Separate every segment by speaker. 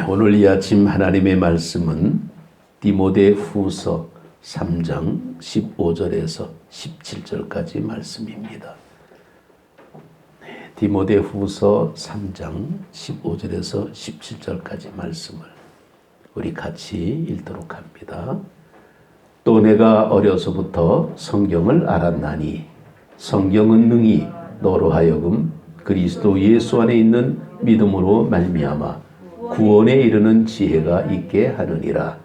Speaker 1: 오늘 이 아침 하나님의 말씀은 디모데후서 3장 15절에서 17절까지 말씀입니다. 디모데후서 3장 15절에서 17절까지 말씀을 우리 같이 읽도록 합니다. 또 내가 어려서부터 성경을 알았나니 성경은 능히 너로 하여금 그리스도 예수 안에 있는 믿음으로 말미암아 구원에 이르는 지혜가 있게 하느니라.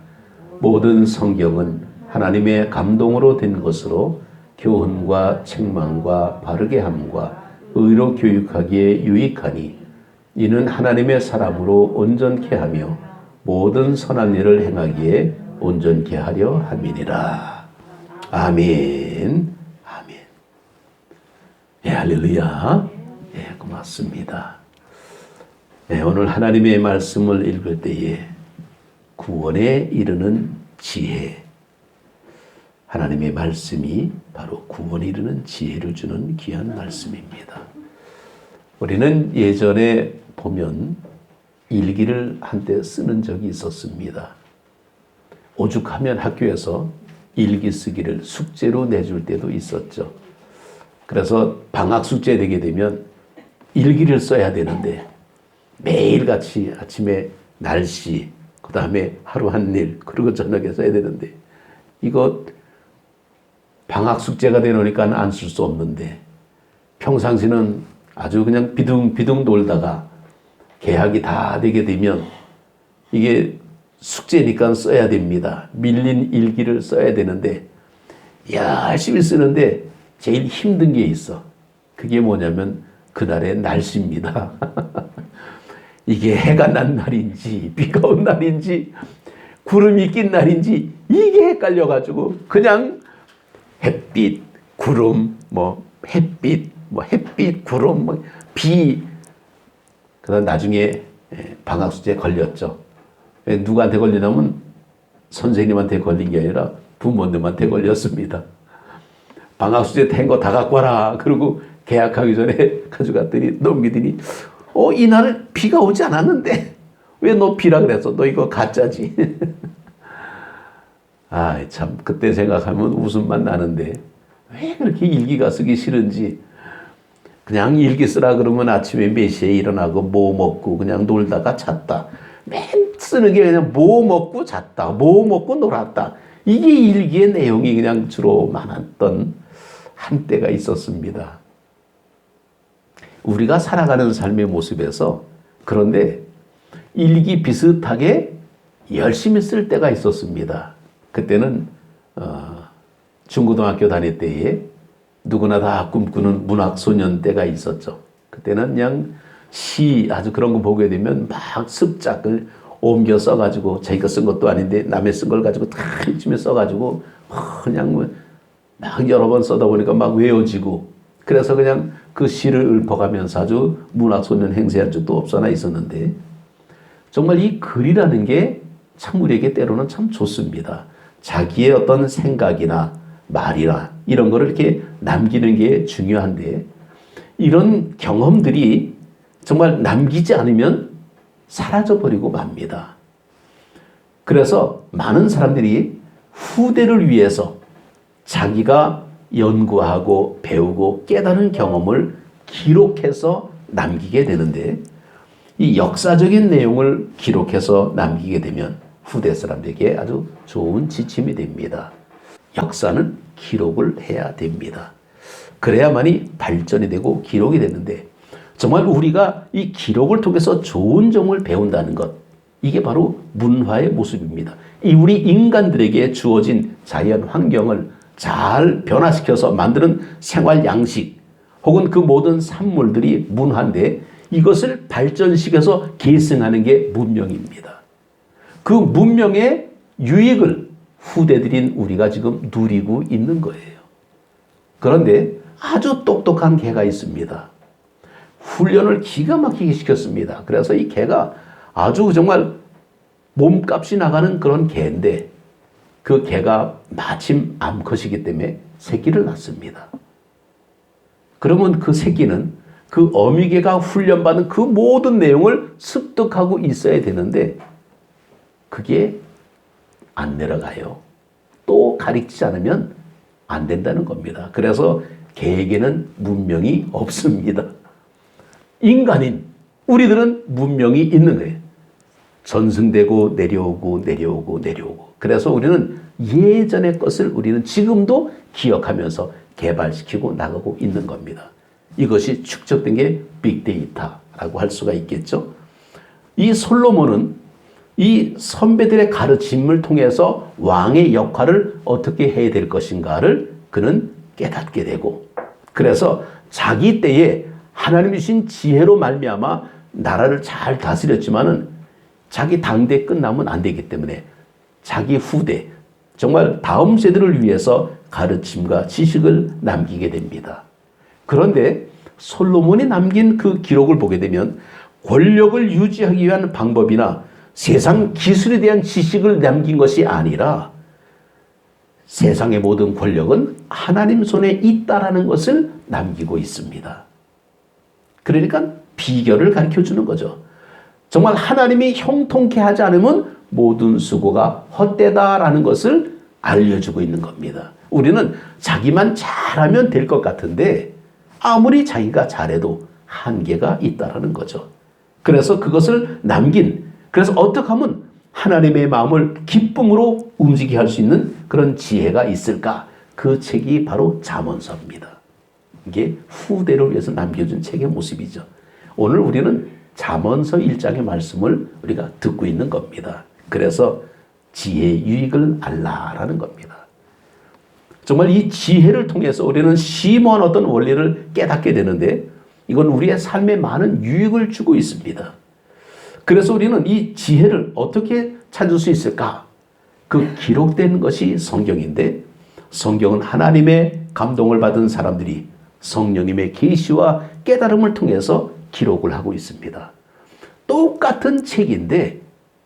Speaker 1: 모든 성경은 하나님의 감동으로 된 것으로 교훈과 책망과 바르게 함과 의로 교육하기에 유익하니 이는 하나님의 사람으로 온전케 하며 모든 선한 일을 행하기에 온전케 하려 함이니라. 아멘. 아멘. 예, 할렐루야. 예, 고맙습니다. 네, 오늘 하나님의 말씀을 읽을 때에 구원에 이르는 지혜, 하나님의 말씀이 바로 구원에 이르는 지혜를 주는 귀한 말씀입니다. 우리는 예전에 보면 일기를 한때 쓰는 적이 있었습니다. 오죽하면 학교에서 일기 쓰기를 숙제로 내줄 때도 있었죠. 그래서 방학 숙제 되게 되면 일기를 써야 되는데 매일같이 아침에 날씨, 그 다음에 하루 한 일, 그리고 저녁에 써야 되는데 이거 방학 숙제가 되놓으니까 안 쓸 수 없는데 평상시는 아주 그냥 비둥비둥 놀다가 개학이 다 되게 되면 이게 숙제니까 써야 됩니다. 밀린 일기를 써야 되는데 열심히 쓰는데 제일 힘든 게 있어. 그게 뭐냐면 그날의 날씨입니다. 이게 해가 난 날인지 비가 온 날인지 구름이 낀 날인지 이게 헷갈려가지고 그냥 햇빛, 구름, 햇빛, 구름, 비. 그다음 나중에 방학 숙제에 걸렸죠. 누구한테 걸리냐면 선생님한테 걸린 게 아니라 부모님한테 걸렸습니다. 방학 숙제 된 거 다 갖고 와라. 그리고 개학하기 전에 가져갔더니 넘기더니 이날은 비가 오지 않았는데 왜 너 비라 그랬어? 너 이거 가짜지. 참 그때 생각하면 웃음만 나는데 왜 그렇게 일기가 쓰기 싫은지 그냥 일기 쓰라 그러면 아침에 몇 시에 일어나고 뭐 먹고 그냥 놀다가 잤다. 맨 쓰는 게 그냥 뭐 먹고 잤다. 뭐 먹고 놀았다. 이게 일기의 내용이 그냥 주로 많았던 한때가 있었습니다. 우리가 살아가는 삶의 모습에서 그런데 일기 비슷하게 열심히 쓸 때가 있었습니다. 그때는 중고등학교 다닐 때에 누구나 다 꿈꾸는 문학소년 때가 있었죠. 그때는 그냥 시 아주 그런 거 보게 되면 막 습작을 옮겨 써가지고 자기가 쓴 것도 아닌데 남의 쓴 걸 가지고 다 열심히 써가지고 그냥 막 여러 번 써다 보니까 막 외워지고 그래서 그냥 그 시를 읊어가면서 아주 문학소년 행세한 적도 없어나 있었는데 정말 이 글이라는 게 참 우리에게 때로는 참 좋습니다. 자기의 어떤 생각이나 말이나 이런 거를 이렇게 남기는 게 중요한데 이런 경험들이 정말 남기지 않으면 사라져버리고 맙니다. 그래서 많은 사람들이 후대를 위해서 자기가 연구하고 배우고 깨달은 경험을 기록해서 남기게 되는데 이 역사적인 내용을 기록해서 남기게 되면 후대 사람들에게 아주 좋은 지침이 됩니다. 역사는 기록을 해야 됩니다. 그래야만이 발전이 되고 기록이 되는데 정말 우리가 이 기록을 통해서 좋은 점을 배운다는 것 이게 바로 문화의 모습입니다. 이 우리 인간들에게 주어진 자연 환경을 잘 변화시켜서 만드는 생활 양식 혹은 그 모든 산물들이 문화인데 이것을 발전시켜서 계승하는 게 문명입니다. 그 문명의 유익을 후대들인 우리가 지금 누리고 있는 거예요. 그런데 아주 똑똑한 개가 있습니다. 훈련을 기가 막히게 시켰습니다. 그래서 이 개가 아주 정말 몸값이 나가는 그런 개인데 그 개가 마침 암컷이기 때문에 새끼를 낳습니다. 그러면 그 새끼는 그 어미개가 훈련받은 그 모든 내용을 습득하고 있어야 되는데 그게 안 내려가요. 또 가르치지 않으면 안 된다는 겁니다. 그래서 개에게는 문명이 없습니다. 인간인 우리들은 문명이 있는 거예요. 전승되고 내려오고 내려오고 내려오고. 그래서 우리는 예전의 것을 우리는 지금도 기억하면서 개발시키고 나가고 있는 겁니다. 이것이 축적된 게 빅데이터라고 할 수가 있겠죠. 이 솔로몬은 이 선배들의 가르침을 통해서 왕의 역할을 어떻게 해야 될 것인가를 그는 깨닫게 되고, 그래서 자기 때에 하나님이 주신 지혜로 말미암아 나라를 잘 다스렸지만은 자기 당대 끝나면 안 되기 때문에 자기 후대, 정말 다음 세대를 위해서 가르침과 지식을 남기게 됩니다. 그런데 솔로몬이 남긴 그 기록을 보게 되면 권력을 유지하기 위한 방법이나 세상 기술에 대한 지식을 남긴 것이 아니라 세상의 모든 권력은 하나님 손에 있다라는 것을 남기고 있습니다. 그러니까 비결을 가르쳐 주는 거죠. 정말 하나님이 형통케 하지 않으면 모든 수고가 헛되다라는 것을 알려주고 있는 겁니다. 우리는 자기만 잘하면 될 것 같은데 아무리 자기가 잘해도 한계가 있다라는 거죠. 그래서 그것을 그래서 어떻게 하면 하나님의 마음을 기쁨으로 움직이게 할 수 있는 그런 지혜가 있을까? 그 책이 바로 잠언서입니다. 이게 후대를 위해서 남겨준 책의 모습이죠. 오늘 우리는 잠언서 1장의 말씀을 우리가 듣고 있는 겁니다. 그래서 지혜의 유익을 알라라는 겁니다. 정말 이 지혜를 통해서 우리는 심오한 어떤 원리를 깨닫게 되는데 이건 우리의 삶에 많은 유익을 주고 있습니다. 그래서 우리는 이 지혜를 어떻게 찾을 수 있을까? 그 기록된 것이 성경인데 성경은 하나님의 감동을 받은 사람들이 성령님의 계시와 깨달음을 통해서 기록을 하고 있습니다. 똑같은 책인데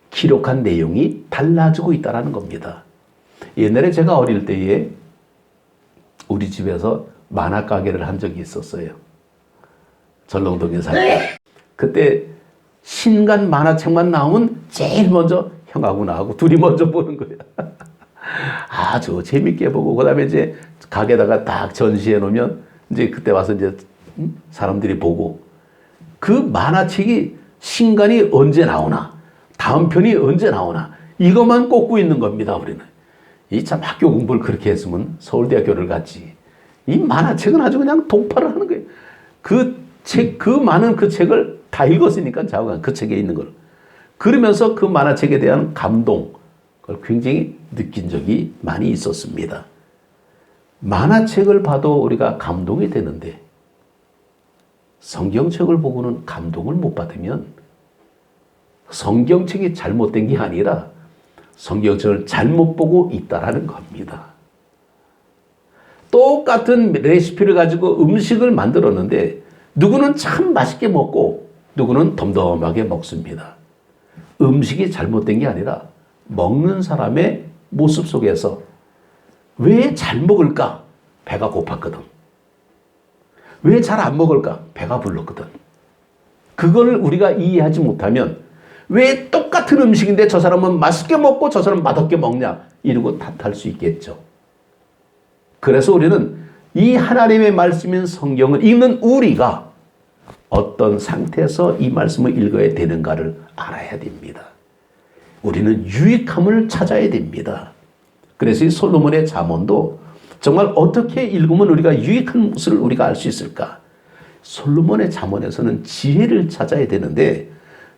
Speaker 1: 기록한 내용이 달라지고 있다는 겁니다. 옛날에 제가 어릴 때에 우리 집에서 만화 가게를 한 적이 있었어요. 전롱동에 살 때. 그때 신간 만화책만 나오면 제일 먼저 형하고 나하고 둘이 먼저 보는 거야. 아주 재밌게 보고 그다음에 이제 가게다가 딱 전시해 놓으면 이제 그때 와서 이제 사람들이 보고 그 만화책이 신간이 언제 나오나 다음 편이 언제 나오나 이것만 꼽고 있는 겁니다. 우리는 이 참 학교 공부를 그렇게 했으면 서울대학교를 갔지. 이 만화책은 아주 그냥 독파를 하는 거예요. 그 많은 그 책을 다 읽었으니까 자기가 그 책에 있는 걸. 그러면서 그 만화책에 대한 감동, 그걸 굉장히 느낀 적이 많이 있었습니다. 만화책을 봐도 우리가 감동이 되는데 성경책을 보고는 감동을 못 받으면 성경책이 잘못된 게 아니라 성경책을 잘못 보고 있다라는 겁니다. 똑같은 레시피를 가지고 음식을 만들었는데 누구는 참 맛있게 먹고 누구는 덤덤하게 먹습니다. 음식이 잘못된 게 아니라 먹는 사람의 모습 속에서 왜 잘 먹을까? 배가 고팠거든. 왜 잘 안 먹을까? 배가 불렀거든. 그걸 우리가 이해하지 못하면 왜 똑같은 음식인데 저 사람은 맛있게 먹고 저 사람은 맛없게 먹냐? 이러고 탓할 수 있겠죠. 그래서 우리는 이 하나님의 말씀인 성경을 읽는 우리가 어떤 상태에서 이 말씀을 읽어야 되는가를 알아야 됩니다. 우리는 유익함을 찾아야 됩니다. 그래서 이 솔로몬의 잠언도 정말 어떻게 읽으면 우리가 유익한 것을 우리가 알 수 있을까? 솔로몬의 잠언에서는 지혜를 찾아야 되는데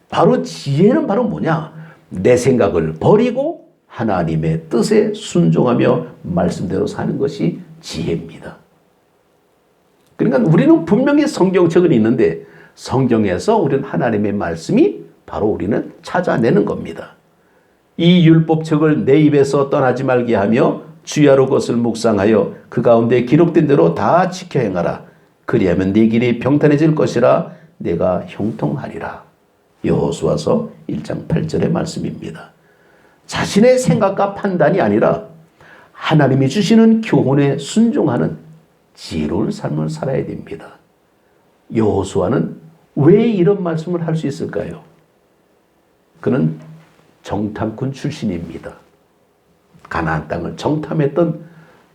Speaker 1: 바로 지혜는 바로 뭐냐? 내 생각을 버리고 하나님의 뜻에 순종하며 말씀대로 사는 것이 지혜입니다. 그러니까 우리는 분명히 성경책은 있는데 성경에서 우리는 하나님의 말씀이 바로 우리는 찾아내는 겁니다. 이 율법책을 내 입에서 떠나지 말게 하며 주야로 것을 묵상하여 그 가운데 기록된 대로 다 지켜 행하라. 그리하면 네 길이 평탄해질 것이라 내가 형통하리라. 여호수아서 1장 8절의 말씀입니다. 자신의 생각과 판단이 아니라 하나님이 주시는 교훈에 순종하는 지혜로운 삶을 살아야 됩니다. 여호수아는 왜 이런 말씀을 할 수 있을까요? 그는 정탐꾼 출신입니다. 가나안 땅을 정탐했던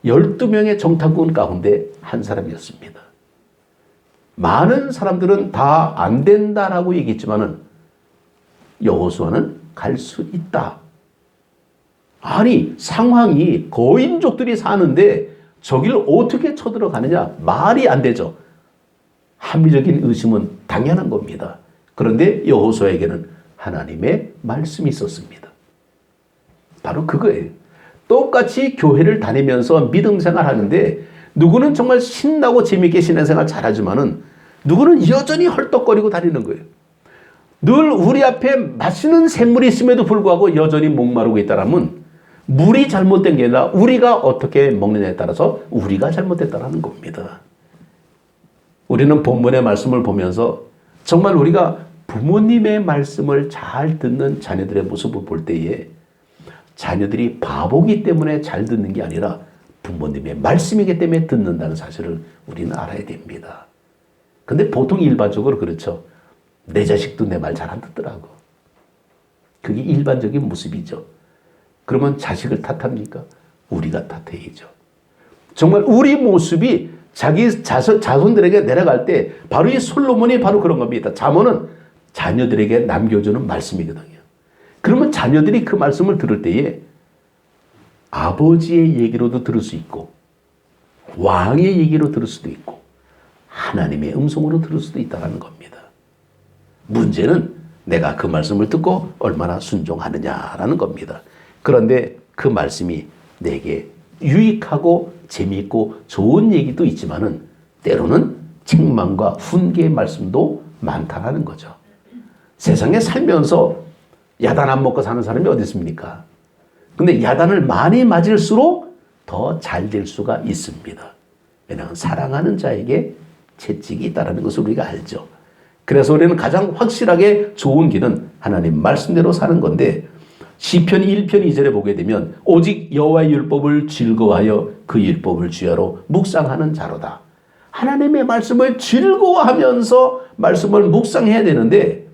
Speaker 1: 12명의 정탐꾼 가운데 한 사람이었습니다. 많은 사람들은 다 안 된다라고 얘기했지만은 여호수아는 갈 수 있다. 아니, 상황이 거인족들이 사는데 저길 어떻게 쳐들어가느냐? 말이 안 되죠. 합리적인 의심은 당연한 겁니다. 그런데 여호수아에게는 하나님의 말씀이 있었습니다. 바로 그거예요. 똑같이 교회를 다니면서 믿음 생활하는데 누구는 정말 신나고 재미있게 신앙생활 잘하지만은 누구는 여전히 헐떡거리고 다니는 거예요. 늘 우리 앞에 맛있는 샘물이 있음에도 불구하고 여전히 목마르고 있다라면 물이 잘못된 게 아니라 우리가 어떻게 먹느냐에 따라서 우리가 잘못됐다라는 겁니다. 우리는 본문의 말씀을 보면서 정말 우리가 부모님의 말씀을 잘 듣는 자녀들의 모습을 볼 때에 자녀들이 바보기 때문에 잘 듣는 게 아니라 부모님의 말씀이기 때문에 듣는다는 사실을 우리는 알아야 됩니다. 근데 보통 일반적으로 그렇죠. 내 자식도 내 말 잘 안 듣더라고. 그게 일반적인 모습이죠. 그러면 자식을 탓합니까? 우리가 탓해야죠. 정말 우리 모습이 자기 자손들에게 내려갈 때 바로 이 솔로몬이 바로 그런 겁니다. 잠언은 자녀들에게 남겨주는 말씀이거든요. 그러면 자녀들이 그 말씀을 들을 때에 아버지의 얘기로도 들을 수 있고 왕의 얘기로 들을 수도 있고 하나님의 음성으로 들을 수도 있다는 겁니다. 문제는 내가 그 말씀을 듣고 얼마나 순종하느냐라는 겁니다. 그런데 그 말씀이 내게 유익하고 재미있고 좋은 얘기도 있지만은 때로는 책망과 훈계의 말씀도 많다라는 거죠. 세상에 살면서 야단 안 먹고 사는 사람이 어디 있습니까? 근데 야단을 많이 맞을수록 더 잘 될 수가 있습니다. 왜냐하면 사랑하는 자에게 채찍이 있다는 것을 우리가 알죠. 그래서 우리는 가장 확실하게 좋은 길은 하나님 말씀대로 사는 건데 시편 1편 2절에 보게 되면 오직 여호와의 율법을 즐거워하여 그 율법을 주야로 묵상하는 자로다. 하나님의 말씀을 즐거워하면서 말씀을 묵상해야 되는데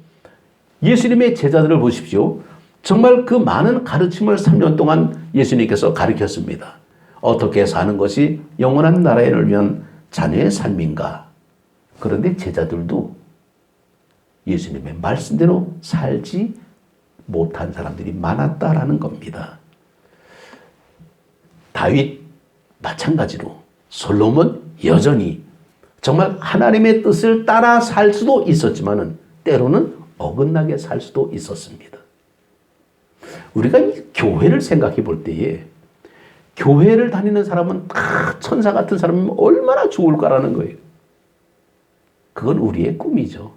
Speaker 1: 예수님의 제자들을 보십시오. 정말 그 많은 가르침을 3년 동안 예수님께서 가르쳤습니다. 어떻게 사는 것이 영원한 나라를 위한 자녀의 삶인가. 그런데 제자들도 예수님의 말씀대로 살지 못한 사람들이 많았다라는 겁니다. 다윗 마찬가지로 솔로몬 여전히 정말 하나님의 뜻을 따라 살 수도 있었지만은 때로는 어긋나게 살 수도 있었습니다. 우리가 이 교회를 생각해 볼 때에 교회를 다니는 사람은 다 천사 같은 사람이면 얼마나 좋을까라는 거예요. 그건 우리의 꿈이죠.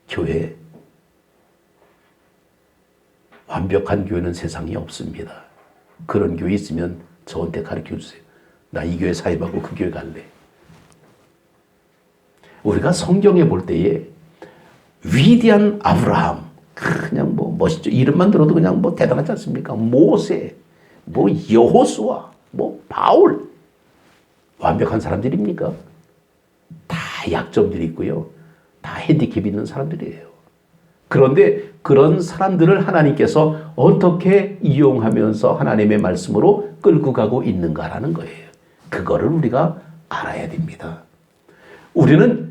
Speaker 1: 교회. 완벽한 교회는 세상에 없습니다. 그런 교회 있으면 저한테 가르쳐 주세요. 나 이 교회 사입하고 그 교회 갈래. 우리가 성경에 볼 때에 위대한 아브라함, 그냥 뭐 멋있죠. 이름만 들어도 그냥 뭐 대단하지 않습니까? 모세, 뭐 여호수아, 뭐 바울. 완벽한 사람들입니까? 다 약점들이 있고요. 다 핸디캡이 있는 사람들이에요. 그런데 그런 사람들을 하나님께서 어떻게 이용하면서 하나님의 말씀으로 끌고 가고 있는가라는 거예요. 그거를 우리가 알아야 됩니다. 우리는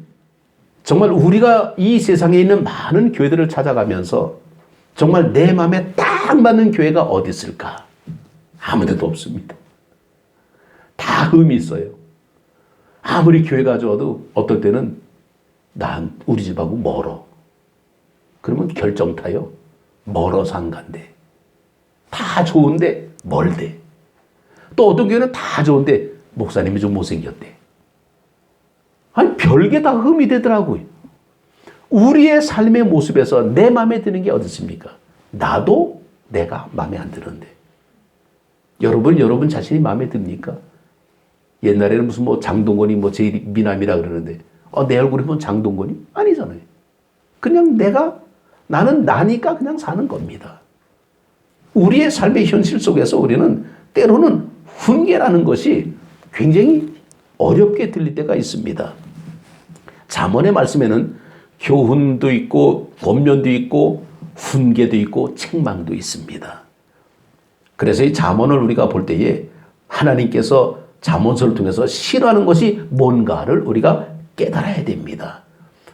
Speaker 1: 정말 우리가 이 세상에 있는 많은 교회들을 찾아가면서 정말 내 마음에 딱 맞는 교회가 어디 있을까? 아무 데도 없습니다. 다 흠이 있어요. 아무리 교회가 좋아도 어떨 때는 우리 집하고 멀어. 그러면 결정 타요. 멀어서 안 간대. 다 좋은데 멀대. 또 어떤 교회는 다 좋은데 목사님이 좀 못생겼대. 아니 별게 다 흠이 되더라고요. 우리의 삶의 모습에서 내 마음에 드는 게 어디 있습니까? 나도 내가 마음에 안 드는데. 여러분 자신이 마음에 듭니까? 옛날에는 무슨 뭐 장동건이 뭐 제일 미남이라 그러는데 내 얼굴이 뭐 장동건이? 아니잖아요. 그냥 나는 나니까 그냥 사는 겁니다. 우리의 삶의 현실 속에서 우리는 때로는 훈계라는 것이 굉장히 어렵게 들릴 때가 있습니다. 잠언의 말씀에는 교훈도 있고 권면도 있고 훈계도 있고 책망도 있습니다. 그래서 이 잠언을 우리가 볼 때에 하나님께서 잠언서를 통해서 싫어하는 것이 뭔가를 우리가 깨달아야 됩니다.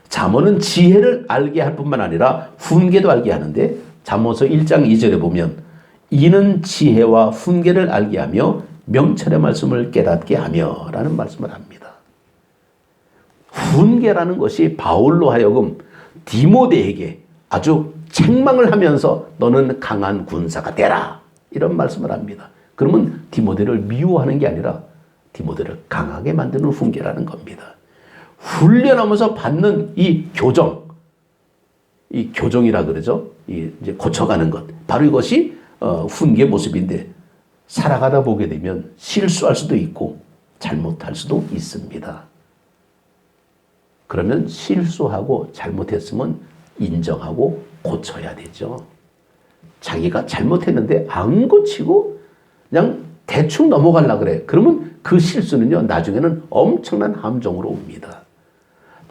Speaker 1: 잠언은 지혜를 알게 할 뿐만 아니라 훈계도 알게 하는데 잠언서 1장 2절에 보면 이는 지혜와 훈계를 알게 하며 명철의 말씀을 깨닫게 하며 라는 말씀을 합니다. 훈계라는 것이 바울로 하여금 디모데에게 아주 책망을 하면서 너는 강한 군사가 되라 이런 말씀을 합니다. 그러면 디모데를 미워하는 게 아니라 디모데를 강하게 만드는 훈계라는 겁니다. 훈련하면서 받는 이 교정, 이 교정이라 그러죠. 이제 고쳐가는 것. 바로 이것이 훈계 모습인데 살아가다 보게 되면 실수할 수도 있고 잘못할 수도 있습니다. 그러면 실수하고 잘못했으면 인정하고 고쳐야 되죠. 자기가 잘못했는데 안 고치고 그냥 대충 넘어가려고 그래. 그러면 그 실수는요, 나중에는 엄청난 함정으로 옵니다.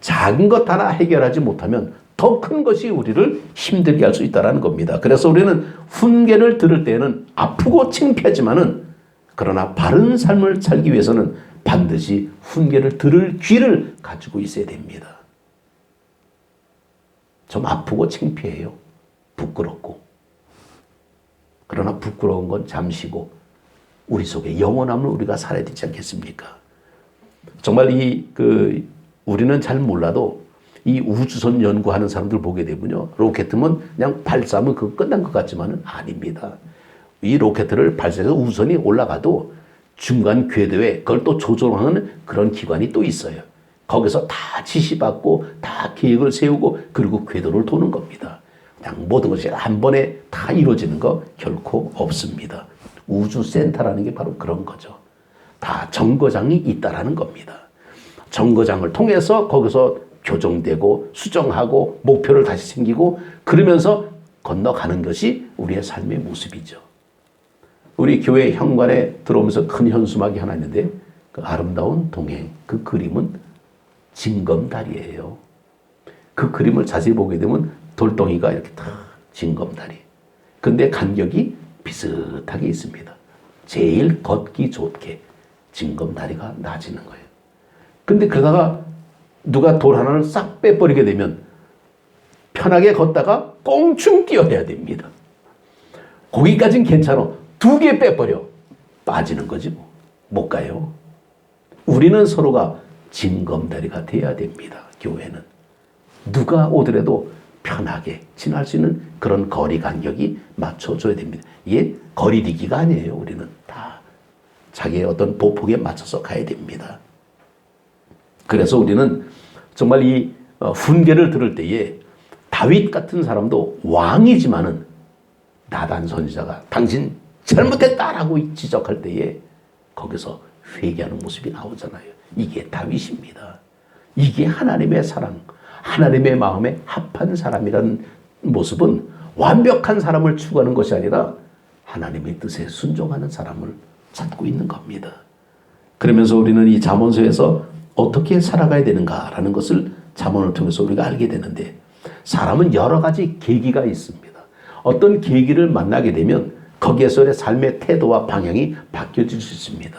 Speaker 1: 작은 것 하나 해결하지 못하면 더 큰 것이 우리를 힘들게 할 수 있다는 겁니다. 그래서 우리는 훈계를 들을 때는 아프고 창피하지만은 그러나 바른 삶을 살기 위해서는 반드시 훈계를 들을 귀를 가지고 있어야 됩니다. 좀 아프고 창피해요. 부끄럽고. 그러나 부끄러운 건 잠시고 우리 속에 영원함을 우리가 살아야 되지 않겠습니까? 정말 우리는 잘 몰라도 이 우주선 연구하는 사람들 보게 되면요. 로켓은 그냥 발사하면 그거 끝난 것 같지만은 아닙니다. 이 로켓을 발사해서 우주선이 올라가도 중간 궤도에 그걸 또 조종하는 그런 기관이 또 있어요. 거기서 다 지시받고 다 계획을 세우고 그리고 궤도를 도는 겁니다. 그냥 모든 것이 한 번에 다 이루어지는 거 결코 없습니다. 우주센터라는 게 바로 그런 거죠. 다 정거장이 있다라는 겁니다. 정거장을 통해서 거기서 교정되고 수정하고 목표를 다시 생기고 그러면서 건너가는 것이 우리의 삶의 모습이죠. 우리 교회 현관에 들어오면서 큰 현수막이 하나 있는데 그 아름다운 동행, 그 그림은 징검다리예요. 그 그림을 자세히 보게 되면 돌덩이가 이렇게 다 징검다리. 근데 간격이 비슷하게 있습니다. 제일 걷기 좋게 징검다리가 낮아지는 거예요. 근데 그러다가 누가 돌 하나를 싹 빼버리게 되면 편하게 걷다가 꽁충 뛰어야 됩니다. 거기까지는 괜찮아. 2개 빼버려. 빠지는 거지 뭐. 못 가요. 우리는 서로가 징검다리가 돼야 됩니다. 교회는. 누가 오더라도 편하게 지날 수 있는 그런 거리 간격이 맞춰줘야 됩니다. 이게 거리리기가 아니에요. 우리는 다 자기의 어떤 보폭에 맞춰서 가야 됩니다. 그래서 우리는 정말 이 훈계를 들을 때에 다윗 같은 사람도 왕이지만은 나단 선지자가 당신 잘못했다라고 지적할 때에 거기서 회개하는 모습이 나오잖아요. 이게 다윗입니다. 이게 하나님의 사랑, 하나님의 마음에 합한 사람이라는 모습은 완벽한 사람을 추구하는 것이 아니라 하나님의 뜻에 순종하는 사람을 찾고 있는 겁니다. 그러면서 우리는 이 잠언서에서 어떻게 살아가야 되는가라는 것을 잠언을 통해서 우리가 알게 되는데 사람은 여러 가지 계기가 있습니다. 어떤 계기를 만나게 되면 거기에서의 삶의 태도와 방향이 바뀌어질 수 있습니다.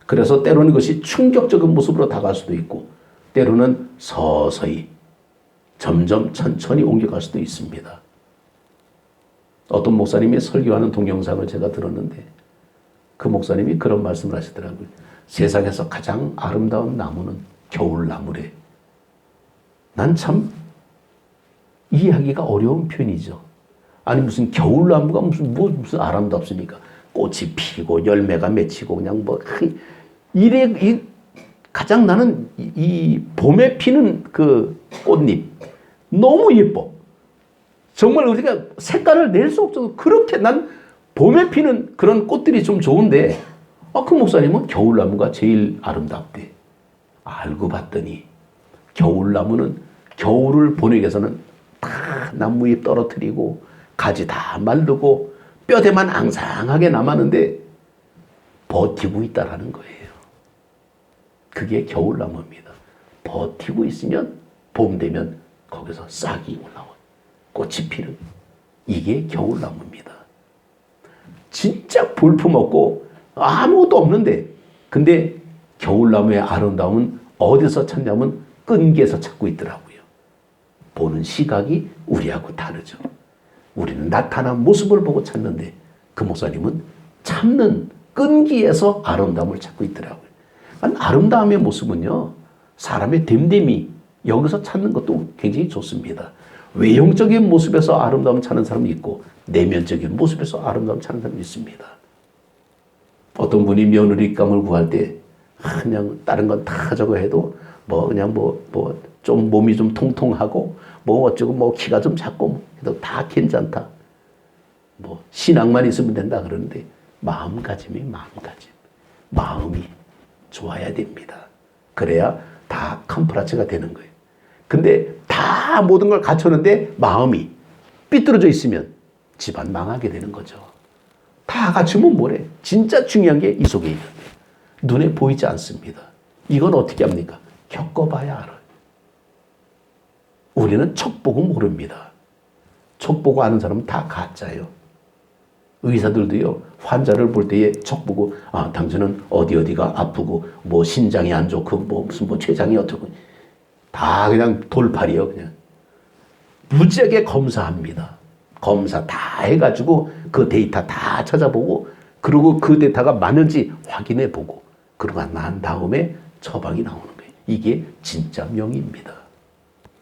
Speaker 1: 그래서 때로는 그것이 충격적인 모습으로 다가갈 수도 있고 때로는 서서히 점점 천천히 옮겨갈 수도 있습니다. 어떤 목사님이 설교하는 동영상을 제가 들었는데 그 목사님이 그런 말씀을 하시더라고요. 세상에서 가장 아름다운 나무는 겨울나무래. 난 참 이해하기가 어려운 표현이죠. 아니 무슨 겨울나무가 무슨 아름답습니까? 꽃이 피고 열매가 맺히고 그냥 가장 나는 이 봄에 피는 그 꽃잎 너무 예뻐. 정말 우리가 색깔을 낼 수 없어서 그렇게 난 봄에 피는 그런 꽃들이 좀 좋은데 그 목사님은 겨울나무가 제일 아름답대. 알고 봤더니 겨울나무는 겨울을 보내기 위해서는 다 나무잎 떨어뜨리고 가지 다 마르고 뼈대만 앙상하게 남았는데 버티고 있다라는 거예요. 그게 겨울나무입니다. 버티고 있으면 봄 되면 거기서 싹이 올라와 꽃이 피는 이게 겨울나무입니다. 진짜 볼품없고 아무것도 없는데 근데 겨울나무의 아름다움은 어디서 찾냐면 끈기에서 찾고 있더라고요. 보는 시각이 우리하고 다르죠. 우리는 나타난 모습을 보고 찾는데 그 목사님은 참는 끈기에서 아름다움을 찾고 있더라고요. 아름다움의 모습은요. 사람의 됨됨이 여기서 찾는 것도 굉장히 좋습니다. 외형적인 모습에서 아름다움 찾는 사람이 있고 내면적인 모습에서 아름다움 찾는 사람이 있습니다. 어떤 분이 며느리감을 구할 때 그냥 다른 건 다 저거 해도 그냥 좀 몸이 좀 통통하고 어쩌고 키가 좀 작고 해도 다 괜찮다. 신앙만 있으면 된다 그러는데 마음가짐이 마음이 좋아야 됩니다. 그래야 다 컴프라츠가 되는 거예요. 근데 다 모든 걸 갖췄는데 마음이 삐뚤어져 있으면 집안 망하게 되는 거죠. 다 갖추면 뭐래? 진짜 중요한 게 이 속에 있는데 눈에 보이지 않습니다. 이건 어떻게 합니까? 겪어봐야 알아요. 우리는 척 보고 모릅니다. 척 보고 아는 사람은 다 가짜예요. 의사들도요, 환자를 볼 때에 척 보고, 당신은 어디가 아프고, 신장이 안 좋고, 무슨 췌장이 어떻고, 다 그냥 돌팔이요, 그냥. 무지하게 검사합니다. 검사 다 해가지고, 그 데이터 다 찾아보고, 그리고 그 데이터가 맞는지 확인해보고, 그러고 난 다음에 처방이 나오는 거예요. 이게 진짜 명의입니다.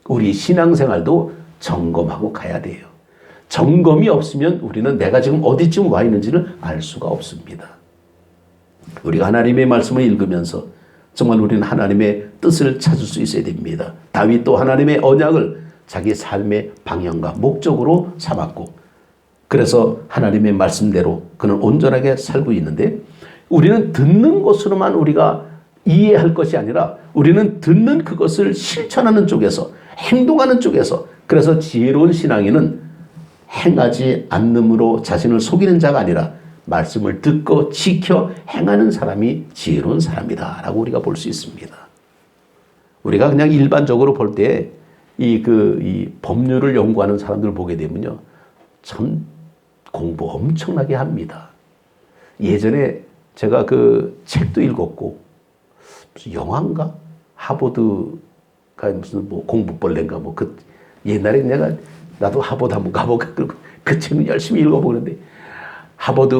Speaker 1: 우리 신앙생활도 점검하고 가야 돼요. 점검이 없으면 우리는 내가 지금 어디쯤 와 있는지를 알 수가 없습니다. 우리가 하나님의 말씀을 읽으면서 정말 우리는 하나님의 뜻을 찾을 수 있어야 됩니다. 다윗도 하나님의 언약을 자기 삶의 방향과 목적으로 삼았고 그래서 하나님의 말씀대로 그는 온전하게 살고 있는데 우리는 듣는 것으로만 우리가 이해할 것이 아니라 우리는 듣는 그것을 실천하는 쪽에서 행동하는 쪽에서 그래서 지혜로운 신앙인은 행하지 않음으로 자신을 속이는 자가 아니라 말씀을 듣고 지켜 행하는 사람이 지혜로운 사람이다 라고 우리가 볼 수 있습니다. 우리가 그냥 일반적으로 볼 때 이 법률을 연구하는 사람들 보게 되면요. 참 공부 엄청나게 합니다. 예전에 제가 그 책도 읽었고 무슨 영화인가? 하버드가 무슨 공부벌레인가 옛날에 나도 하버드 한번 가볼까 그러고 그 책은 열심히 읽어보는데 하버드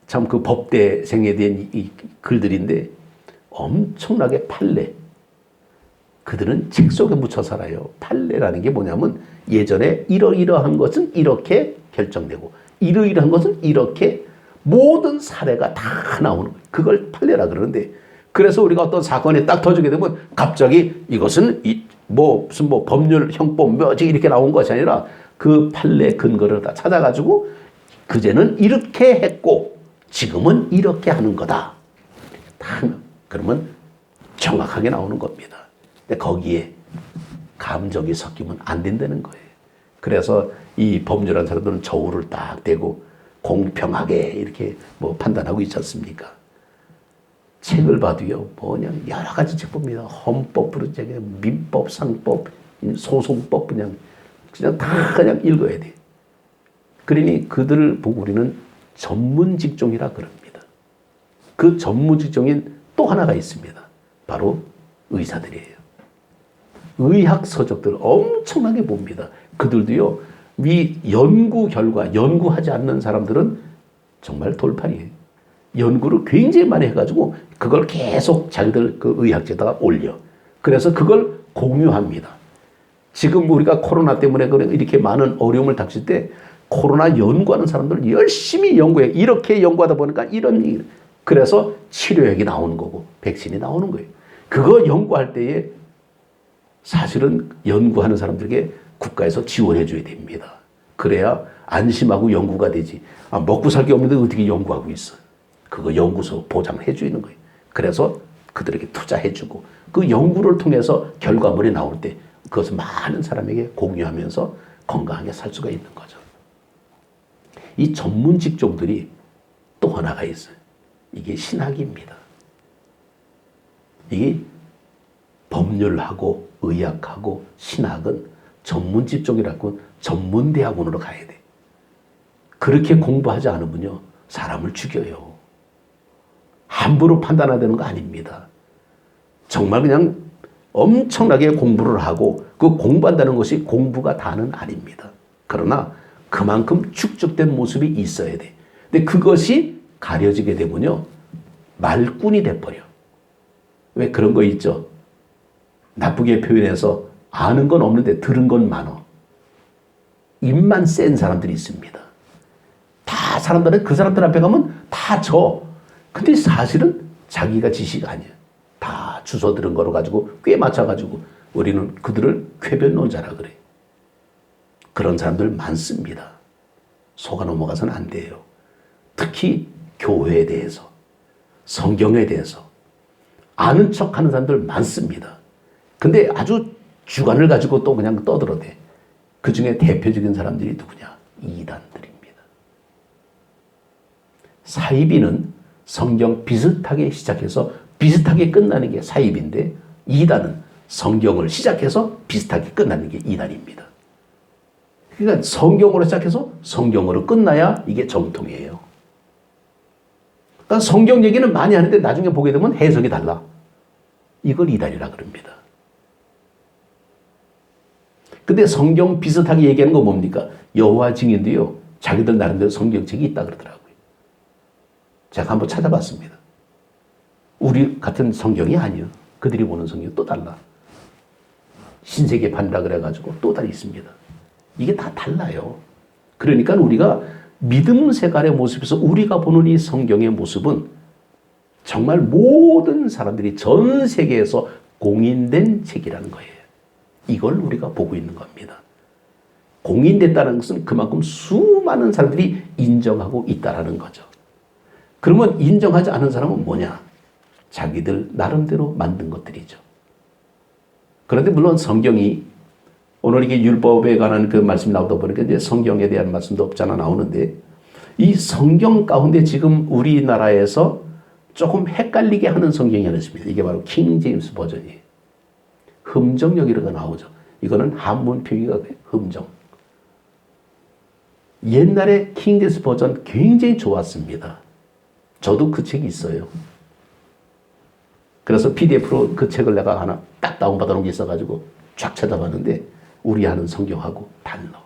Speaker 1: 참 그 법대생에 대한 이 글들인데 엄청나게 판례. 그들은 책 속에 묻혀 살아요. 판례라는 게 뭐냐면 예전에 이러이러한 것은 이렇게 결정되고 이러이러한 것은 이렇게 모든 사례가 다 나오는 거예요. 그걸 판례라 그러는데 그래서 우리가 어떤 사건이 딱 터지게 되면 갑자기 이것은 무슨 법률, 형법, 이렇게 나온 것이 아니라 그 판례 근거를 다 찾아가지고 그제는 이렇게 했고 지금은 이렇게 하는 거다. 그러면 정확하게 나오는 겁니다. 근데 거기에 감정이 섞이면 안 된다는 거예요. 그래서 이 법률한 사람들은 저울을 딱 대고 공평하게 이렇게 판단하고 있지 않습니까? 책을 봐도요, 그냥 여러 가지 책 봅니다. 헌법부터 민법, 상법, 소송법 그냥 다 그냥 읽어야 돼. 그러니 그들을 보고 우리는 전문 직종이라 그럽니다. 그 전문 직종인 또 하나가 있습니다. 바로 의사들이에요. 의학 서적들 엄청나게 봅니다. 그들도요, 이 연구 결과, 연구하지 않는 사람들은 정말 돌팔이에요. 연구를 굉장히 많이 해가지고 그걸 계속 자기들 그 의학제에다가 올려. 그래서 그걸 공유합니다. 지금 우리가 코로나 때문에 이렇게 많은 어려움을 닥칠 때 코로나 연구하는 사람들 열심히 연구해. 이렇게 연구하다 보니까 이런 일. 그래서 치료약이 나오는 거고 백신이 나오는 거예요. 그거 연구할 때에 사실은 연구하는 사람들에게 국가에서 지원해 줘야 됩니다. 그래야 안심하고 연구가 되지. 먹고 살 게 없는데 어떻게 연구하고 있어. 그거 연구소 보장해 주는 거예요. 그래서 그들에게 투자해 주고 그 연구를 통해서 결과물이 나올 때 그것을 많은 사람에게 공유하면서 건강하게 살 수가 있는 거죠. 이 전문 직종들이 또 하나가 있어요. 이게 신학입니다. 이게 법률하고 의학하고 신학은 전문직 쪽이라고 전문대학원으로 가야 돼. 그렇게 공부하지 않으면요, 사람을 죽여요. 함부로 판단해야 되는 거 아닙니다. 정말 그냥 엄청나게 공부를 하고 그 공부한다는 것이 공부가 다는 아닙니다. 그러나 그만큼 축적된 모습이 있어야 돼. 근데 그것이 가려지게 되면요, 말꾼이 돼버려. 왜 그런 거 있죠? 나쁘게 표현해서 아는 건 없는데 들은 건 많어. 입만 센 사람들이 있습니다. 다 사람들은 그 사람들 앞에 가면 다 져. 근데 사실은 자기가 지식 아니야. 다 주워 들은 거로 가지고 꽤 맞춰가지고 우리는 그들을 쾌변론자라 그래. 그런 사람들 많습니다. 속아 넘어가서는 안 돼요. 특히 교회에 대해서, 성경에 대해서 아는 척하는 사람들 많습니다. 근데 아주 주관을 가지고 또 그냥 떠들어대. 그 중에 대표적인 사람들이 누구냐? 이단들입니다. 사이비는 성경 비슷하게 시작해서 비슷하게 끝나는 게 사이비인데, 이단은 성경을 시작해서 비슷하게 끝나는 게 이단입니다. 그러니까 성경으로 시작해서 성경으로 끝나야 이게 정통이에요. 그러니까 성경 얘기는 많이 하는데 나중에 보게 되면 해석이 달라. 이걸 이단이라 그럽니다. 근데 성경 비슷하게 얘기하는 거 뭡니까? 여호와 증인도요, 자기들 나름대로 성경책이 있다 그러더라고요. 제가 한번 찾아봤습니다. 우리 같은 성경이 아니요. 그들이 보는 성경이 또 달라. 신세계판이라 그래가지고 또 다르 있습니다. 이게 다 달라요. 그러니까 우리가 믿음 생활의 모습에서 우리가 보는 이 성경의 모습은 정말 모든 사람들이 전 세계에서 공인된 책이라는 거예요. 이걸 우리가 보고 있는 겁니다. 공인됐다는 것은 그만큼 수많은 사람들이 인정하고 있다는 거죠. 그러면 인정하지 않은 사람은 뭐냐? 자기들 나름대로 만든 것들이죠. 그런데 물론 성경이 오늘 이게 율법에 관한 그 말씀이 나오다 보니까 이제 성경에 대한 말씀도 없잖아 나오는데, 이 성경 가운데 지금 우리나라에서 조금 헷갈리게 하는 성경이 하나 있습니다. 이게 바로 킹 제임스 버전이에요. 흠정역이라고 나오죠. 이거는 한문 표기가 흠정. 옛날에 킹 제임스 버전 굉장히 좋았습니다. 저도 그 책이 있어요. 그래서 PDF로 그 책을 내가 하나 딱 다운받아 놓은 게 있어가지고 쫙 찾아봤는데 우리 하는 성경하고 달라.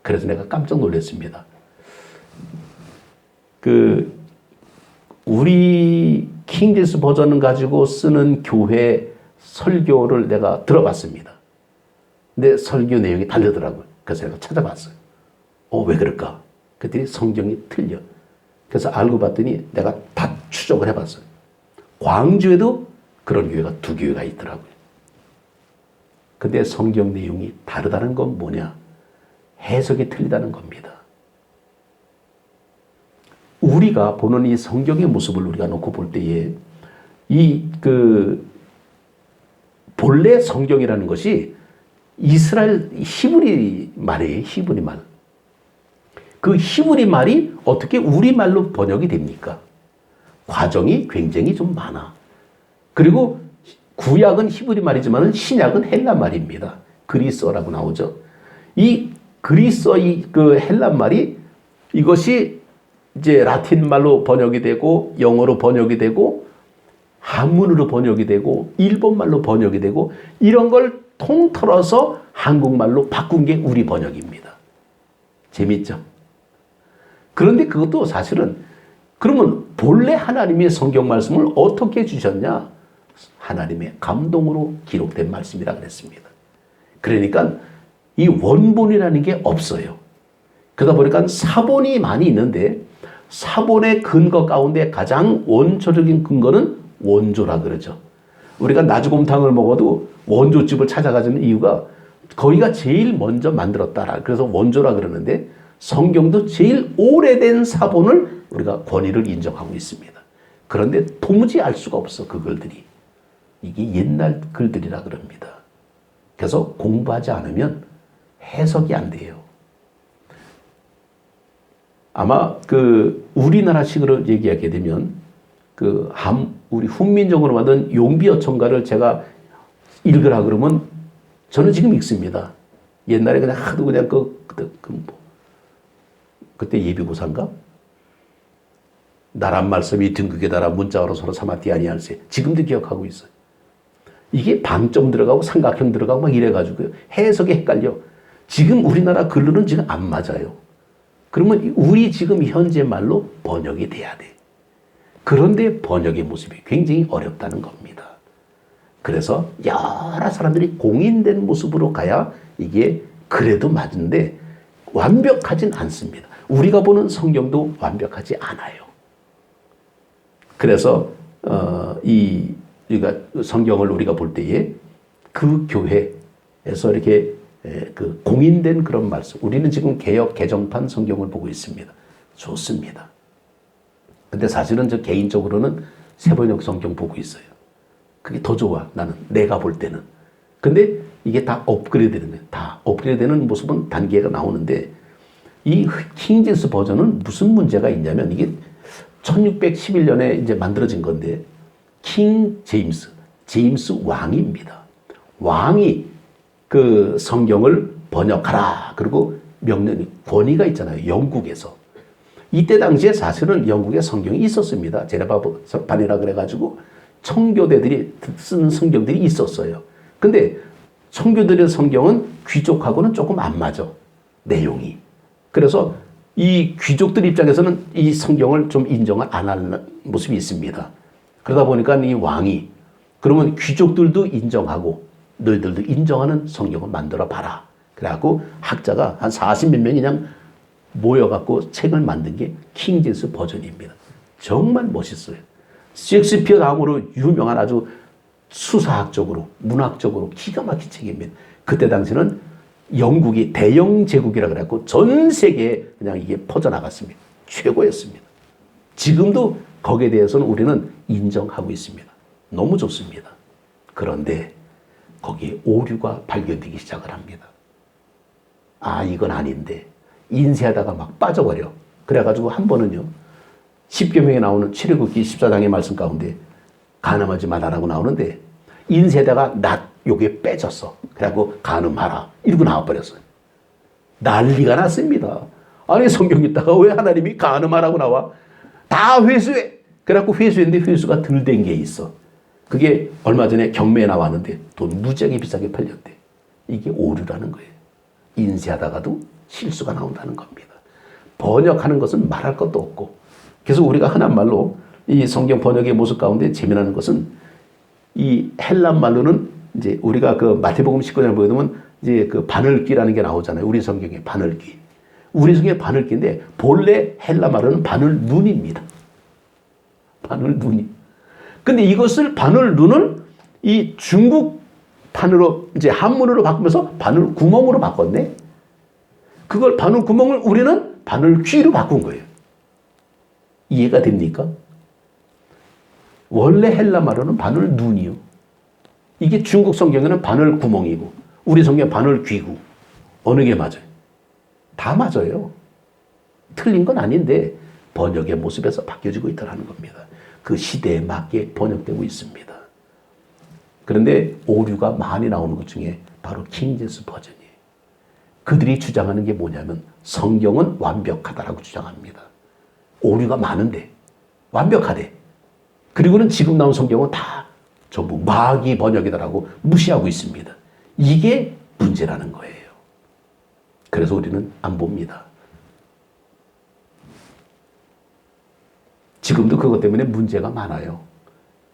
Speaker 1: 그래서 내가 깜짝 놀랐습니다. 우리 킹제스 버전을 가지고 쓰는 교회 설교를 내가 들어봤습니다. 근데 설교 내용이 다르더라고요. 그래서 내가 찾아봤어요. 왜 그럴까? 그랬더니 성경이 틀려. 그래서 알고 봤더니 내가 다 추적을 해봤어요. 광주에도 그런 교회가 2교회가 있더라고요. 근데 성경 내용이 다르다는 건 뭐냐? 해석이 틀리다는 겁니다. 우리가 보는 이 성경의 모습을 우리가 놓고 볼 때에 본래 성경이라는 것이 이스라엘 히브리 말이에요. 히브리 말. 그 히브리 말이 어떻게 우리말로 번역이 됩니까? 과정이 굉장히 좀 많아. 그리고 구약은 히브리 말이지만 신약은 헬라 말입니다. 그리스어라고 나오죠. 이 그리스어 그 헬라 말이 이것이 이제 라틴 말로 번역이 되고 영어로 번역이 되고 한문으로 번역이 되고 일본말로 번역이 되고 이런 걸 통틀어서 한국말로 바꾼 게 우리 번역입니다. 재밌죠? 그런데 그것도 사실은 그러면 본래 하나님의 성경 말씀을 어떻게 주셨냐? 하나님의 감동으로 기록된 말씀이라 그랬습니다. 그러니까 이 원본이라는 게 없어요. 그러다 보니까 사본이 많이 있는데 사본의 근거 가운데 가장 원초적인 근거는 원조라 그러죠. 우리가 나주곰탕을 먹어도 원조집을 찾아가는 이유가 거기가 제일 먼저 만들었다라. 그래서 원조라 그러는데 성경도 제일 오래된 사본을 우리가 권위를 인정하고 있습니다. 그런데 도무지 알 수가 없어, 그 글들이. 이게 옛날 글들이라 그럽니다. 그래서 공부하지 않으면 해석이 안 돼요. 아마 우리나라식으로 얘기하게 되면 우리 훈민정음으로 만든 용비어천가를 제가 읽으라 그러면 저는 지금 읽습니다. 옛날에 그냥 하도 그냥 그때 예비고사인가? 나란 말씀이 등극에 달아 문자로 서로 삼았디 아니할세. 지금도 기억하고 있어요. 이게 방점 들어가고 삼각형 들어가고 막 이래가지고요. 해석이 헷갈려. 지금 우리나라 글로는 지금 안 맞아요. 그러면 우리 지금 현재 말로 번역이 돼야 돼. 그런데 번역의 모습이 굉장히 어렵다는 겁니다. 그래서 여러 사람들이 공인된 모습으로 가야 이게 그래도 맞는데 완벽하진 않습니다. 우리가 보는 성경도 완벽하지 않아요. 그래서 우리가 성경을 우리가 볼 때에 그 교회에서 이렇게 그 공인된 그런 말씀. 우리는 지금 개역 개정판 성경을 보고 있습니다. 좋습니다. 근데 사실은 저 개인적으로는 새번역 성경 보고 있어요. 그게 더 좋아. 나는 내가 볼 때는. 근데 이게 다 업그레이드 되는 거예요. 다 업그레이드 되는 모습은 단계가 나오는데 이 킹제임스 버전은 무슨 문제가 있냐면 이게 1611년에 이제 만들어진 건데 킹 제임스 왕입니다. 왕이 그 성경을 번역하라. 그리고 명령이 권위가 있잖아요. 영국에서. 이때 당시에 사실은 영국에 성경이 있었습니다. 제네바반이라 그래가지고 청교대들이 쓰는 성경들이 있었어요. 근데 청교들의 성경은 귀족하고는 조금 안 맞아. 내용이. 그래서 이 귀족들 입장에서는 이 성경을 좀 인정을 안 하는 모습이 있습니다. 그러다 보니까 이 왕이 그러면 귀족들도 인정하고 너희들도 인정하는 성경을 만들어 봐라. 그래갖고 학자가 한 40몇 명이 그냥 모여갖고 책을 만든 게 킹제임스 버전입니다. 정말 멋있어요. 셰익스피어 다음으로 유명한 아주 수사학적으로 문학적으로 기가 막힌 책입니다. 그때 당시는 영국이 대영 제국이라 그래갖고 전 세계에 그냥 이게 퍼져나갔습니다. 최고였습니다. 지금도 거기에 대해서는 우리는 인정하고 있습니다. 너무 좋습니다. 그런데 거기에 오류가 발견되기 시작을 합니다. 아, 이건 아닌데. 인쇄하다가 막 빠져버려. 그래가지고 한 번은요, 10계명에 나오는 출애굽기 14장의 말씀 가운데 간음하지 말라라고 나오는데 인쇄하다가 요게 빼졌어. 그래갖고 간음하라. 이러고 나와버렸어요. 난리가 났습니다. 아니, 성경 있다가 왜 하나님이 간음하라고 나와? 다 회수해. 그래갖고 회수했는데 회수가 덜 된 게 있어. 그게 얼마 전에 경매에 나왔는데 돈 무지하게 비싸게 팔렸대. 이게 오류라는 거예요. 인쇄하다가도 실수가 나온다는 겁니다. 번역하는 것은 말할 것도 없고. 그래서 우리가 흔한 말로 이 성경 번역의 모습 가운데 재미나는 것은 이 헬란 말로는 이제 우리가 그 마태복음 19장을 보게 되면 이제 그 바늘귀라는 게 나오잖아요. 우리 성경에 바늘귀. 우리 성경에 바늘귀인데 본래 헬라 말로는 바늘눈입니다. 바늘눈이. 근데 이것을 바늘눈을 이 중국 판으로 이제 한문으로 바꾸면서 바늘구멍으로 바꿨네. 그걸 바늘구멍을 우리는 바늘귀로 바꾼 거예요. 이해가 됩니까? 원래 헬라 말로는 바늘눈이요. 이게 중국 성경에는 바늘구멍이고 우리 성경은 바늘귀고 어느 게 맞아요? 다 맞아요. 틀린 건 아닌데 번역의 모습에서 바뀌어지고 있다는 겁니다. 그 시대에 맞게 번역되고 있습니다. 그런데 오류가 많이 나오는 것 중에 바로 킹제임스 버전이에요. 그들이 주장하는 게 뭐냐면 성경은 완벽하다라고 주장합니다. 오류가 많은데 완벽하대. 그리고는 지금 나온 성경은 다 전부 마귀 번역이다라고 무시하고 있습니다. 이게 문제라는 거예요. 그래서 우리는 안 봅니다. 지금도 그것 때문에 문제가 많아요.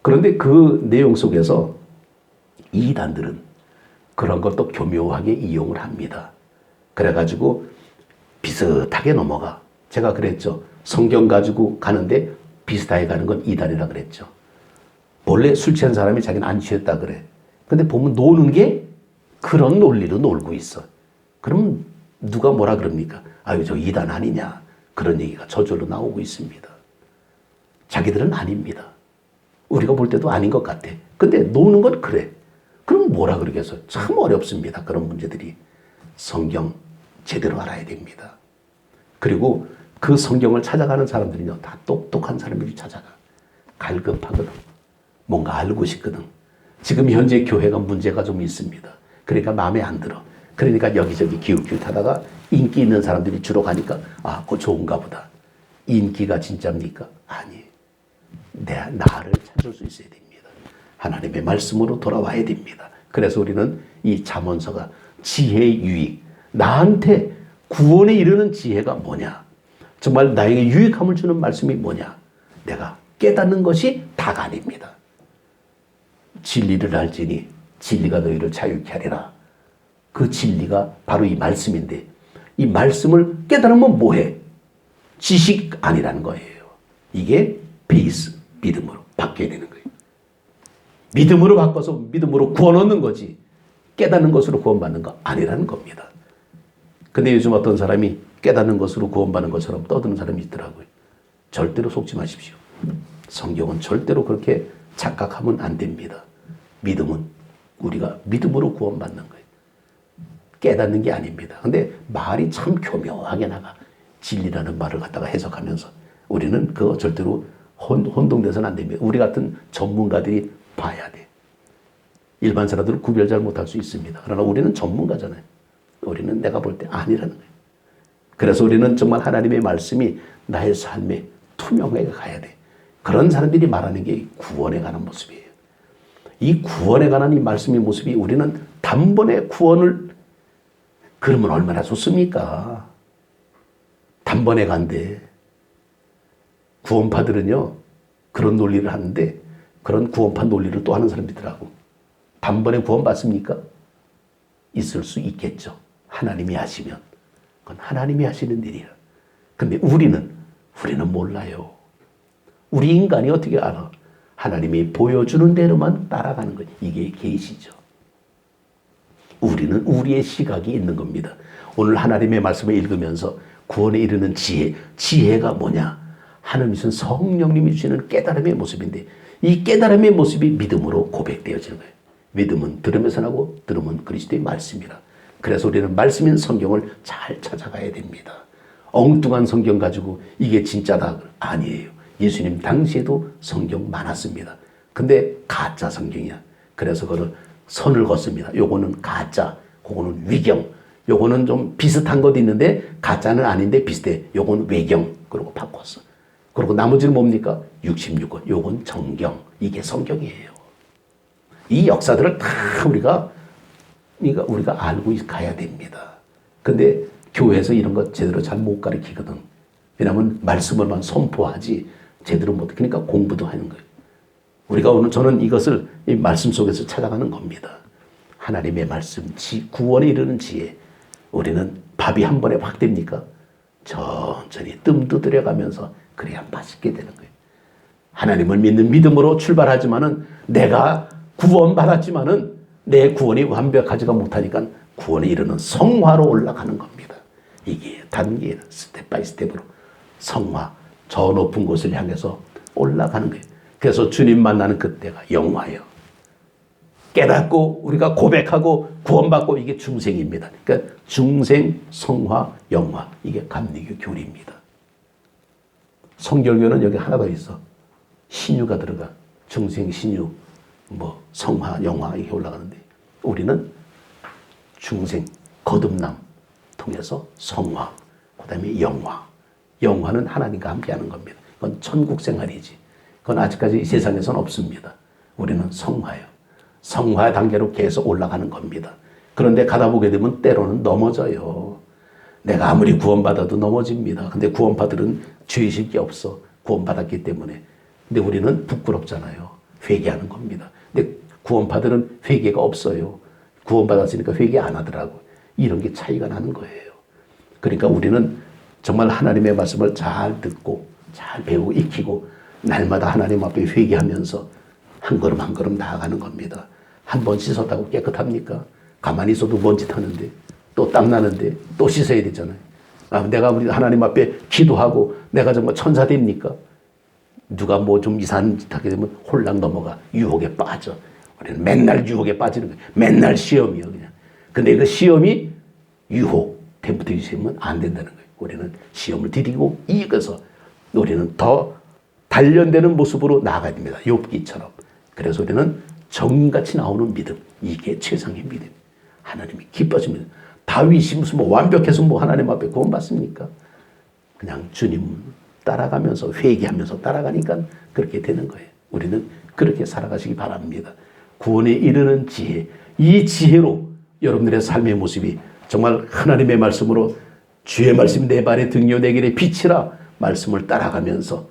Speaker 1: 그런데 그 내용 속에서 이단들은 그런 걸 또 교묘하게 이용을 합니다. 그래가지고 비슷하게 넘어가. 제가 그랬죠. 성경 가지고 가는데 비슷하게 가는 건 이단이라 그랬죠. 원래 술 취한 사람이 자기는 안 취했다 그래. 근데 보면 노는 게 그런 논리로 놀고 있어. 그럼 누가 뭐라 그럽니까? 아유, 저 이단 아니냐. 그런 얘기가 저절로 나오고 있습니다. 자기들은 아닙니다. 우리가 볼 때도 아닌 것 같아. 근데 노는 건 그래. 그럼 뭐라 그러겠어요? 참 어렵습니다. 그런 문제들이. 성경 제대로 알아야 됩니다. 그리고 그 성경을 찾아가는 사람들은요, 다 똑똑한 사람들이 찾아가. 갈급하거든. 뭔가 알고 싶거든. 지금 현재 교회가 문제가 좀 있습니다. 그러니까 마음에 안 들어. 그러니까 여기저기 기웃기웃하다가 인기 있는 사람들이 주로 가니까 그거 좋은가 보다. 인기가 진짜입니까? 아니에요. 나를 찾을 수 있어야 됩니다. 하나님의 말씀으로 돌아와야 됩니다. 그래서 우리는 이 잠언서가 지혜의 유익, 나한테 구원에 이르는 지혜가 뭐냐? 정말 나에게 유익함을 주는 말씀이 뭐냐? 내가 깨닫는 것이 다가 아닙니다. 진리를 알지니 진리가 너희를 자유케 하리라. 그 진리가 바로 이 말씀인데 이 말씀을 깨달으면 뭐해? 지식 아니라는 거예요. 이게 베이스, 믿음으로 바뀌어야 되는 거예요. 믿음으로 바꿔서 믿음으로 구원 얻는 거지 깨닫는 것으로 구원받는 거 아니라는 겁니다. 근데 요즘 어떤 사람이 깨닫는 것으로 구원받는 것처럼 떠드는 사람이 있더라고요. 절대로 속지 마십시오. 성경은 절대로 그렇게 착각하면 안 됩니다. 믿음은 우리가 믿음으로 구원받는 거예요. 깨닫는 게 아닙니다. 근데 말이 참 교묘하게 나가. 진리라는 말을 갖다가 해석하면서 우리는 그거 절대로 혼동돼서는 안 됩니다. 우리 같은 전문가들이 봐야 돼. 일반 사람들은 구별 잘 못할 수 있습니다. 그러나 우리는 전문가잖아요. 우리는 내가 볼 때 아니라는 거예요. 그래서 우리는 정말 하나님의 말씀이 나의 삶에 투명하게 가야 돼. 그런 사람들이 말하는 게 구원에 관한 모습이에요. 이 구원에 관한 이 말씀의 모습이 우리는 단번에 구원을 그러면 얼마나 좋습니까? 단번에 간대. 구원파들은요, 그런 논리를 하는데, 그런 구원파 논리를 또 하는 사람이더라고. 단번에 구원받습니까? 있을 수 있겠죠. 하나님이 하시면. 그건 하나님이 하시는 일이야. 근데 우리는 몰라요. 우리 인간이 어떻게 알아? 하나님이 보여주는 대로만 따라가는 거예요. 이게 계시죠. 우리는 우리의 시각이 있는 겁니다. 오늘 하나님의 말씀을 읽으면서 구원에 이르는 지혜가 뭐냐? 하나님 주신 성령님이 주시는 깨달음의 모습인데 이 깨달음의 모습이 믿음으로 고백되어지는 거예요. 믿음은 들으면서 나고 들으면 그리스도의 말씀이라. 그래서 우리는 말씀인 성경을 잘 찾아가야 됩니다. 엉뚱한 성경 가지고 이게 진짜다 아니에요. 예수님 당시에도 성경 많았습니다. 근데 가짜 성경이야. 그래서 그걸 선을 걷습니다. 요거는 가짜, 그거는 위경, 요거는 좀 비슷한 것도 있는데 가짜는 아닌데 비슷해. 요건 외경. 그러고 바꿨어. 그리고 나머지는 뭡니까? 66권. 요건 정경. 이게 성경이에요. 이 역사들을 다 우리가 알고 가야 됩니다. 근데 교회에서 이런 거 제대로 잘 못 가르치거든. 왜냐하면 말씀을만 선포하지 제대로 못. 그러니까 공부도 하는 거예요. 우리가 오늘 저는 이것을 이 말씀 속에서 찾아가는 겁니다. 하나님의 말씀, 구원에 이르는 지혜. 우리는 밥이 한 번에 확 됩니까? 천천히 뜸 두드려가면서 그래야 맛있게 되는 거예요. 하나님을 믿는 믿음으로 출발하지만은 내가 구원받았지만은 내 구원이 완벽하지가 못하니까 구원에 이르는 성화로 올라가는 겁니다. 이게 단계예요. 스텝 바이 스텝으로 성화, 저 높은 곳을 향해서 올라가는 거예요. 그래서 주님 만나는 그때가 영화예요. 깨닫고 우리가 고백하고 구원받고 이게 중생입니다. 그러니까 중생, 성화, 영화 이게 감리교 교리입니다. 성결교는 여기 하나 더 있어. 신유가 들어가. 중생, 신유, 성화, 영화 이게 올라가는데 우리는 중생, 거듭남 통해서 성화, 그 다음에 영화. 영화는 하나님과 함께하는 겁니다. 그건 천국 생활이지. 그건 아직까지 이 세상에서는 없습니다. 우리는 성화예요. 성화 단계로 계속 올라가는 겁니다. 그런데 가다 보게 되면 때로는 넘어져요. 내가 아무리 구원받아도 넘어집니다. 근데 구원파들은 죄의식이 게 없어. 구원받았기 때문에. 근데 우리는 부끄럽잖아요. 회개하는 겁니다. 근데 구원파들은 회개가 없어요. 구원받았으니까 회개 안 하더라고. 이런 게 차이가 나는 거예요. 그러니까 우리는 정말 하나님의 말씀을 잘 듣고 잘 배우고 익히고 날마다 하나님 앞에 회개하면서 한 걸음 한 걸음 나아가는 겁니다. 한 번 씻었다고 깨끗합니까? 가만히 있어도 먼짓 하는데 또 땀나는데 또 씻어야 되잖아요. 내가 우리 하나님 앞에 기도하고 내가 정말 천사 됩니까? 누가 좀 이상한 짓 하게 되면 홀랑 넘어가 유혹에 빠져. 우리는 맨날 유혹에 빠지는 거예요. 맨날 시험이요 그냥. 근데 그 시험이 유혹 때부터 있으면 안 된다는 거예요. 우리는 시험을 디디고 이겨서 우리는 더 단련되는 모습으로 나아가야 됩니다. 욥기처럼. 그래서 우리는 정같이 나오는 믿음, 이게 최상의 믿음. 하나님이 기뻐집니다. 다윗이 무슨 뭐 완벽해서 뭐 하나님 앞에 구원받습니까? 그냥 주님 따라가면서 회개하면서 따라가니까 그렇게 되는 거예요. 우리는 그렇게 살아가시기 바랍니다. 구원에 이르는 지혜, 이 지혜로 여러분들의 삶의 모습이 정말 하나님의 말씀으로 주의 말씀이 내 발의 등이요 내 길의 빛이라 말씀을 따라가면서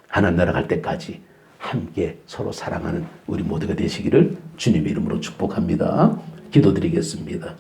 Speaker 1: 하나님 나라 갈 때까지 함께 서로 사랑하는 우리 모두가 되시기를 주님의 이름으로 축복합니다. 기도드리겠습니다.